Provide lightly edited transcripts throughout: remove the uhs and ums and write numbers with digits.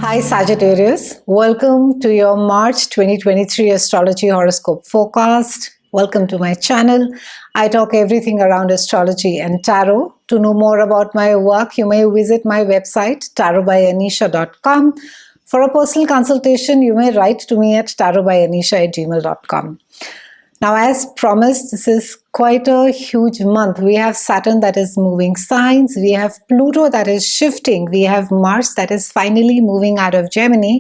Hi Sagittarius, welcome to your March 2023 Astrology Horoscope forecast. Welcome to my channel. I talk everything around astrology and tarot. To know more about my work, you may visit my website tarotbyanisha.com. For a personal consultation, you may write to me at tarotbyanisha@gmail.com. Now, as promised, this is quite a huge month. We have Saturn that is moving signs. We have Pluto that is shifting. We have Mars that is finally moving out of Gemini.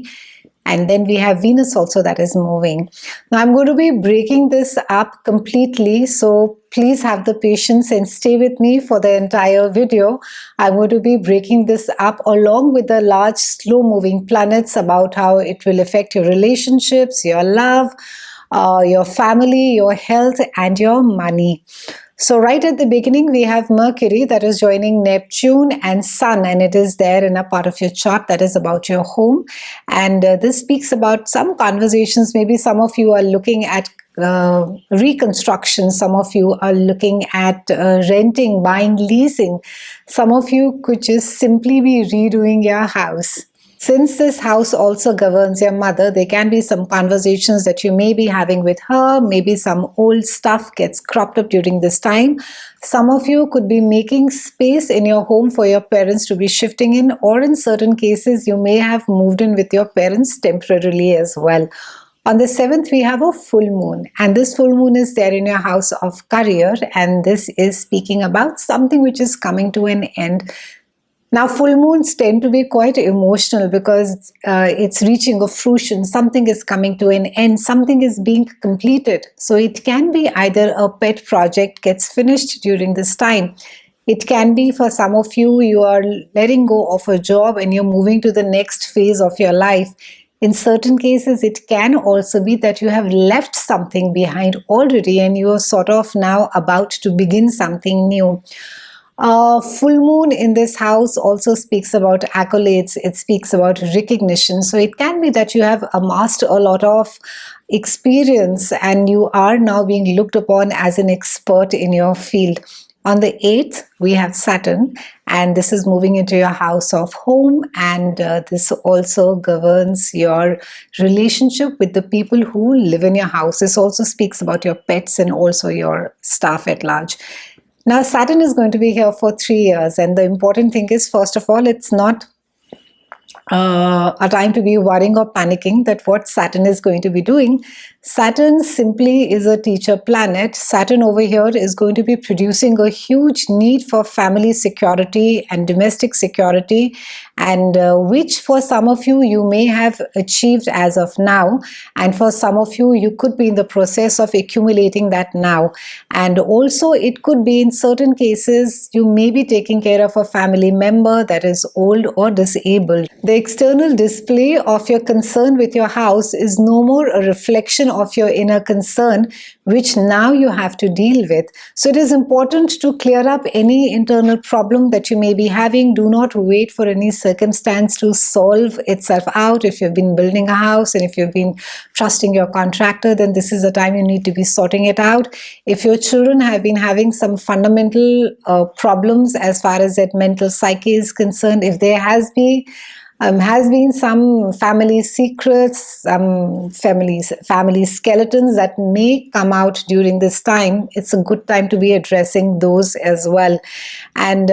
And then we have Venus also that is moving. Now, I'm going to be breaking this up completely. So please have the patience and stay with me for the entire video. I'm going to be breaking this up along with the large, slow-moving planets about how it will affect your relationships, your love, your family, your health, and your money. So right at the beginning, we have Mercury that is joining Neptune and Sun, and it is there in a part of your chart that is about your home. And this speaks about some conversations. Maybe some of you are looking at reconstruction. Some of you are looking at renting, buying, leasing. Some of you could just simply be redoing your house. Since this house also governs your mother, there can be some conversations that you may be having with her. Maybe some old stuff gets cropped up during this time. Some of you could be making space in your home for your parents to be shifting in, or in certain cases, you may have moved in with your parents temporarily as well. On the 7th, we have a full moon, and this full moon is there in your house of career, and this is speaking about something which is coming to an end. Now, full moons tend to be quite emotional because it's reaching a fruition. Something is coming to an end. Something is being completed. So it can be either a pet project gets finished during this time. It can be for some of you, you are letting go of a job and you're moving to the next phase of your life. In certain cases, it can also be that you have left something behind already and you are sort of now about to begin something new. Full moon in this house also speaks about accolades. It speaks about recognition. So it can be that you have amassed a lot of experience and you are now being looked upon as an expert in your field. On the 8th, we have Saturn, and this is moving into your house of home, and this also governs your relationship with the people who live in your house. This also speaks about your pets and also your staff at large. Now, Saturn is going to be here for 3 years, and the important thing is, first of all, it's not a time to be worrying or panicking that what Saturn is going to be doing. Saturn simply is a teacher planet. Saturn over here is going to be producing a huge need for family security and domestic security, and which for some of you, you may have achieved as of now, and for some of you, you could be in the process of accumulating that now. And also it could be in certain cases, you may be taking care of a family member that is old or disabled. The external display of your concern with your house is no more a reflection of your inner concern, which now you have to deal with. So it is important to clear up any internal problem that you may be having. Do not wait for any circumstance to solve itself out. If you've been building a house and if you've been trusting your contractor, then this is the time you need to be sorting it out. If your children have been having some fundamental problems as far as that mental psyche is concerned, if there has been some family secrets, some family skeletons that may come out during this time, it's a good time to be addressing those as well. And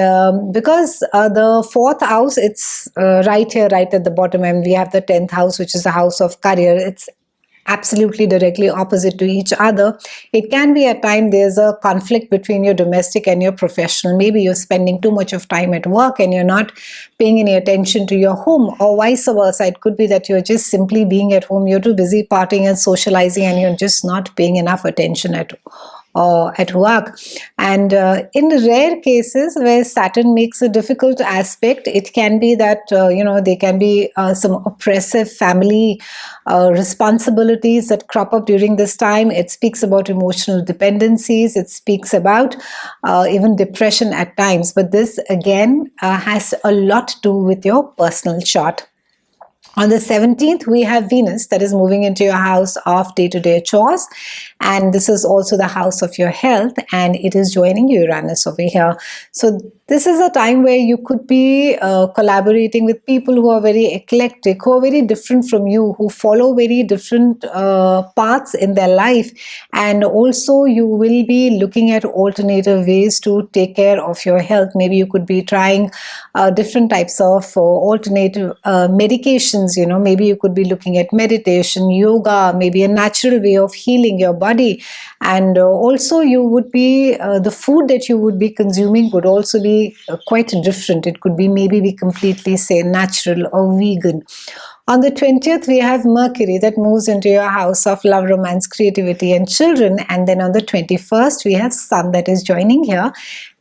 because the 4th house, it's right here, right at the bottom, and we have the 10th house, which is the house of career. It's absolutely directly opposite to each other. It can be at times there's a conflict between your domestic and your professional. Maybe you're spending too much of time at work and you're not paying any attention to your home, or vice versa. It could be that you're just simply being at home. You're too busy partying and socializing and you're just not paying enough attention at work. And in rare cases where Saturn makes a difficult aspect, it can be that there can be some oppressive family responsibilities that crop up during this time. It speaks about emotional dependencies. It speaks about even depression at times. But this again has a lot to do with your personal chart. On the 17th, we have Venus that is moving into your house of day-to-day chores. And this is also the house of your health, and it is joining Uranus over here. So this is a time where you could be collaborating with people who are very eclectic, who are very different from you, who follow very different paths in their life. And also you will be looking at alternative ways to take care of your health. Maybe you could be trying different types of alternative medications. Maybe you could be looking at meditation, yoga, maybe a natural way of healing your body. And also you would be the food that you would be consuming would also be quite different. It could be maybe completely, say, natural or vegan. On the 20th, we have Mercury that moves into your house of love, romance, creativity, and children. And then on the 21st, we have Sun that is joining here.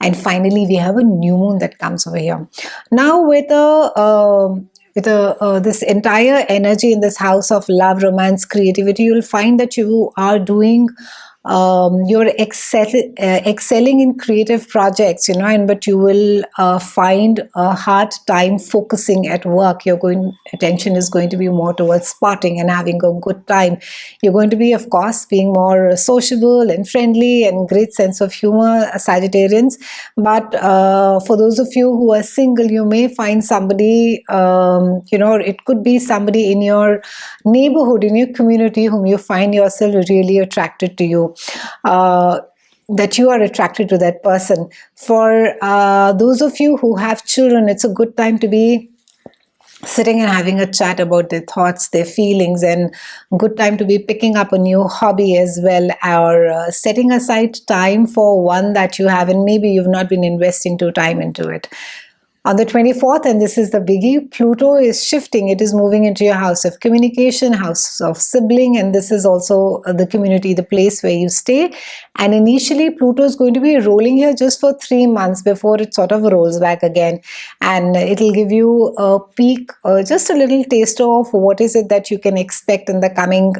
And finally, we have a new moon that comes over here. Now, with this entire energy in this house of love, romance, creativity, you'll find that you are doing you're excelling in creative projects, but you will find a hard time focusing at work. Attention is going to be more towards partying and having a good time. You're going to be, of course, being more sociable and friendly and great sense of humor, Sagittarians. But for those of you who are single, you may find somebody, it could be somebody in your neighborhood, in your community, whom you find yourself really attracted to you. That you are attracted to that person. For those of you who have children, it's a good time to be sitting and having a chat about their thoughts, their feelings, and good time to be picking up a new hobby as well, or setting aside time for one that you have and maybe you've not been investing too time into it. On the 24th, and this is the biggie, Pluto is shifting. It is moving into your house of communication, house of sibling, and this is also the community, the place where you stay. And initially, Pluto is going to be rolling here just for 3 months before it sort of rolls back again. And it'll give you a peek, just a little taster of what is it that you can expect in the coming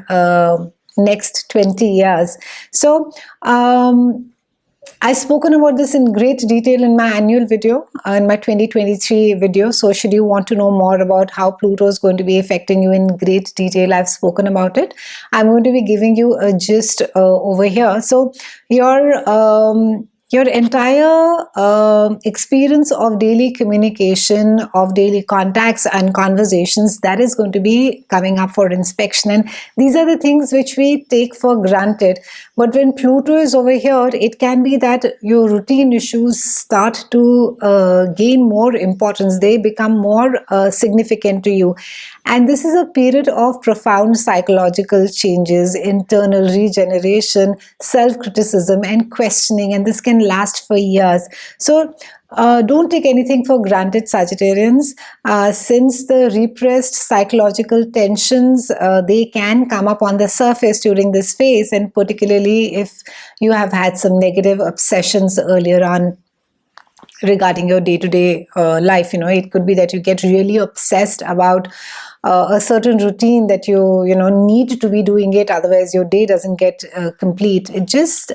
next 20 years. So, I've spoken about this in great detail in my annual video, in my 2023 video. So should you want to know more about how Pluto is going to be affecting you in great detail, I've spoken about it. I'm going to be giving you a gist over here. So your entire experience of daily communication, of daily contacts and conversations, that is going to be coming up for inspection. And these are the things which we take for granted. But when Pluto is over here, it can be that your routine issues start to gain more importance. They become more significant to you. And this is a period of profound psychological changes, internal regeneration, self-criticism and questioning, and this can last for years. So don't take anything for granted, Sagittarians. Since the repressed psychological tensions, they can come up on the surface during this phase, and particularly if you have had some negative obsessions earlier on regarding your day-to-day life. It could be that you get really obsessed about a certain routine that you need to be doing it, otherwise your day doesn't get complete. It just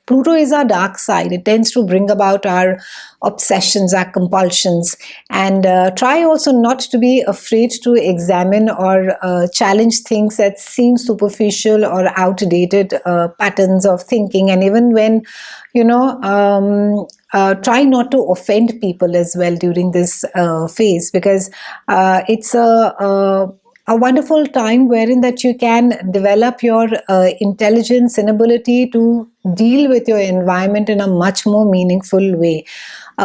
Pluto is our dark side. It tends to bring about our obsessions, our compulsions, and try also not to be afraid to examine or challenge things that seem superficial or outdated patterns of thinking. And even when try not to offend people as well during this phase, because it's a wonderful time wherein that you can develop your intelligence and ability to deal with your environment in a much more meaningful way.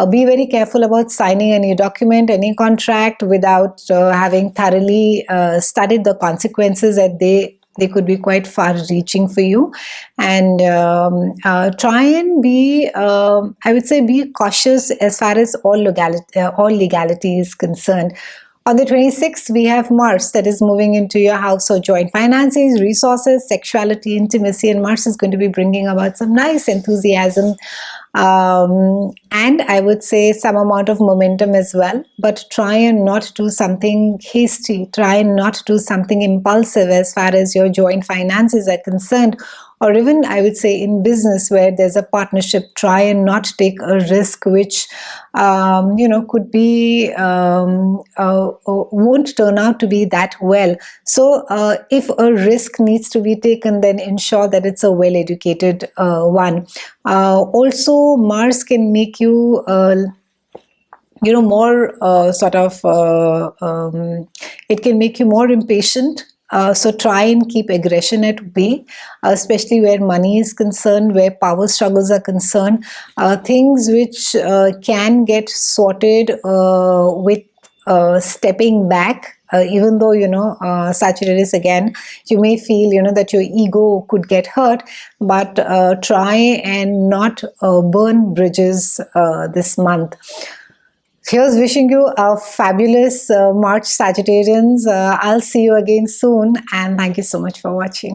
Be very careful about signing any document, any contract without having thoroughly studied the consequences, that they could be quite far-reaching for you. And try and be, I would say, be cautious as far as all legality is concerned. On the 26th, we have Mars that is moving into your house of joint finances, resources, sexuality, intimacy, and Mars is going to be bringing about some nice enthusiasm and I would say some amount of momentum as well. But try and not do something hasty. Try and not do something impulsive as far as your joint finances are concerned. or even I would say in business where there's a partnership, try and not take a risk which could be won't turn out to be that well. So if a risk needs to be taken, then ensure that it's a well educated one. Also, Mars can make you more it can make you more impatient. So try and keep aggression at bay, especially where money is concerned, where power struggles are concerned. Things which can get sorted with stepping back. Even though Sagittarius, again, you may feel that your ego could get hurt, but try and not burn bridges this month. Here's wishing you a fabulous March, Sagittarians. I'll see you again soon, and thank you so much for watching.